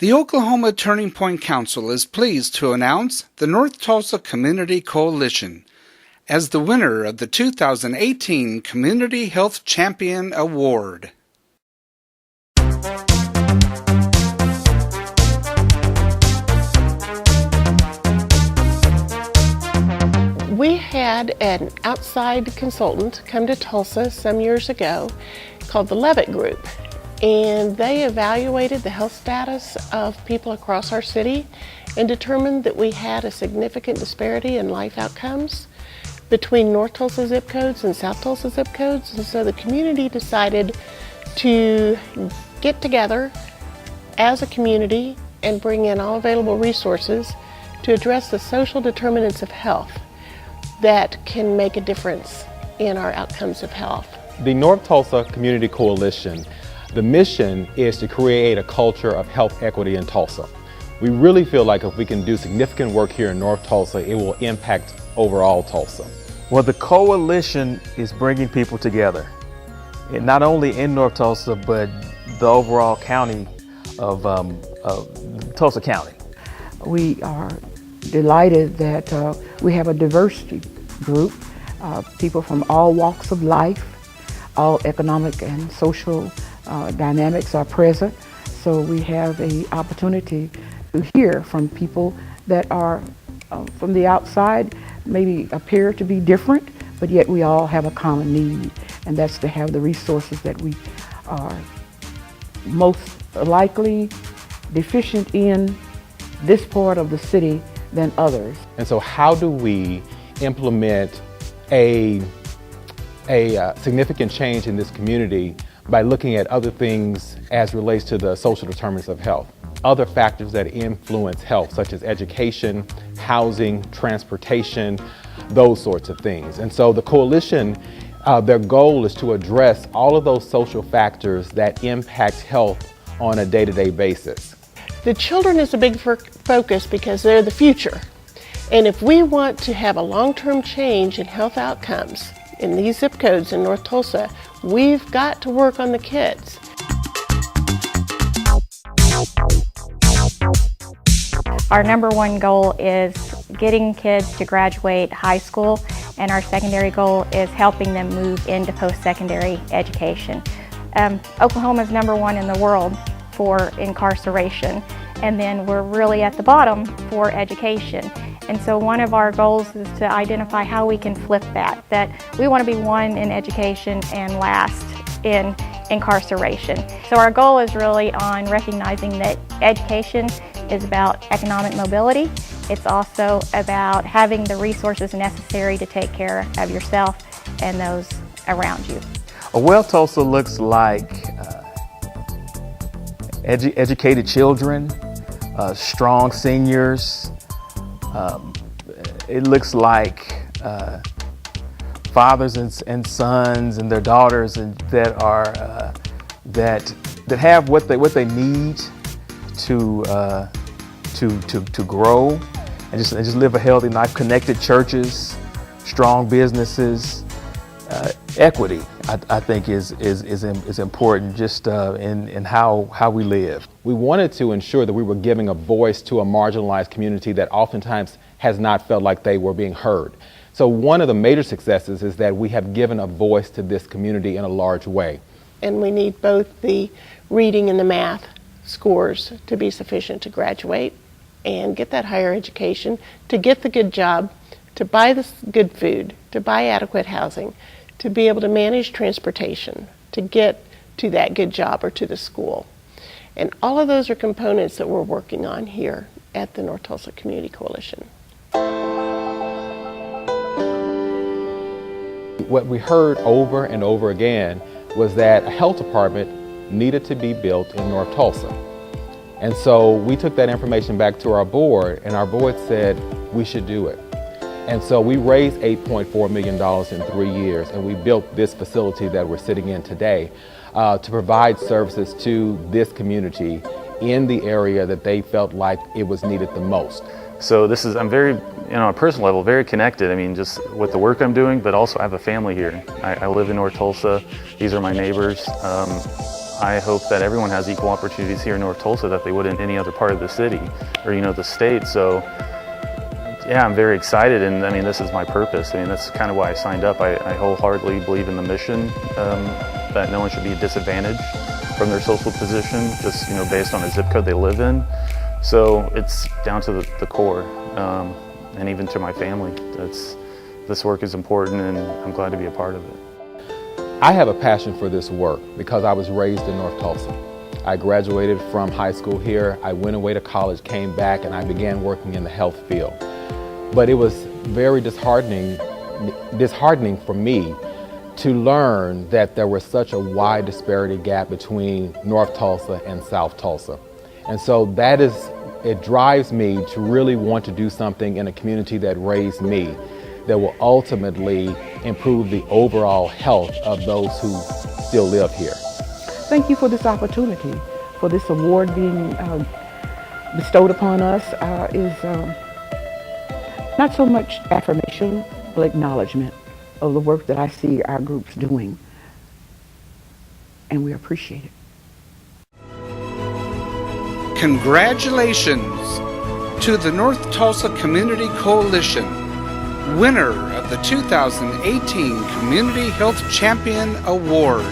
The Oklahoma Turning Point Council is pleased to announce the North Tulsa Community Coalition as the winner of the 2018 Community Health Champion Award. We had an outside consultant come to Tulsa some years ago called the Levitt Group, and they evaluated the health status of people across our city and determined that we had a significant disparity in life outcomes between North Tulsa zip codes and South Tulsa zip codes. And so the community decided to get together as a community and bring in all available resources to address the social determinants of health that can make a difference in our outcomes of health. The North Tulsa Community Coalition, the mission is to create a culture of health equity in Tulsa. We really feel like if we can do significant work here in North Tulsa, it will impact overall Tulsa. Well, the coalition is bringing people together, and not only in North Tulsa, but the overall county of Tulsa County. We are delighted that we have a diversity group, people from all walks of life, all economic and social dynamics are present. So we have an opportunity to hear from people that are from the outside, maybe appear to be different, but yet we all have a common need, and that's to have the resources that we are most likely deficient in this part of the city than others. And so how do we implement a significant change in this community by looking at other things as relates to the social determinants of health? Other factors that influence health, such as education, housing, transportation, those sorts of things. And so the coalition, their goal is to address all of those social factors that impact health on a day-to-day basis. The children is a big focus because they're the future. And if we want to have a long-term change in health outcomes in these zip codes in North Tulsa, we've got to work on the kids. Our number one goal is getting kids to graduate high school, and our secondary goal is helping them move into post-secondary education. Oklahoma is number one in the world for incarceration, and then we're really at the bottom for education. And so one of our goals is to identify how we can flip that we want to be one in education and last in incarceration. So our goal is really on recognizing that education is about economic mobility. It's also about having the resources necessary to take care of yourself and those around you. Well, Tulsa looks like educated children, strong seniors. It looks like fathers and sons and their daughters that are that have what they need to grow and just live a healthy life. Connected churches, strong businesses, equity. I think is important just in how we live. We wanted to ensure that we were giving a voice to a marginalized community that oftentimes has not felt like they were being heard. So one of the major successes is that we have given a voice to this community in a large way. And we need both the reading and the math scores to be sufficient to graduate and get that higher education, to get the good job, to buy the good food, to buy adequate housing, to be able to manage transportation, to get to that good job or to the school. And all of those are components that we're working on here at the North Tulsa Community Coalition. What we heard over and over again was that a health department needed to be built in North Tulsa. And so we took that information back to our board, and our board said we should do it. And so we raised $8.4 million in 3 years, and we built this facility that we're sitting in today to provide services to this community in the area that they felt like it was needed the most. So I'm very, on a personal level, very connected. I mean, just with the work I'm doing, but also I have a family here. I live in North Tulsa. These are my neighbors. I hope that everyone has equal opportunities here in North Tulsa that they would in any other part of the city or, the state. So yeah, I'm very excited, and I mean, this is my purpose. I mean, that's kind of why I signed up. I wholeheartedly believe in the mission that no one should be disadvantaged from their social position, just based on a zip code they live in. So it's down to the core, and even to my family. This work is important, and I'm glad to be a part of it. I have a passion for this work because I was raised in North Tulsa. I graduated from high school here. I went away to college, came back, and I began working in the health field. But it was very disheartening for me to learn that there was such a wide disparity gap between North Tulsa and South Tulsa. And so it drives me to really want to do something in a community that raised me that will ultimately improve the overall health of those who still live here. Thank you for this opportunity, for this award being bestowed upon us is not so much affirmation, but acknowledgement of the work that I see our groups doing, and we appreciate it. Congratulations to the North Tulsa Community Coalition, winner of the 2018 Community Health Champion Award.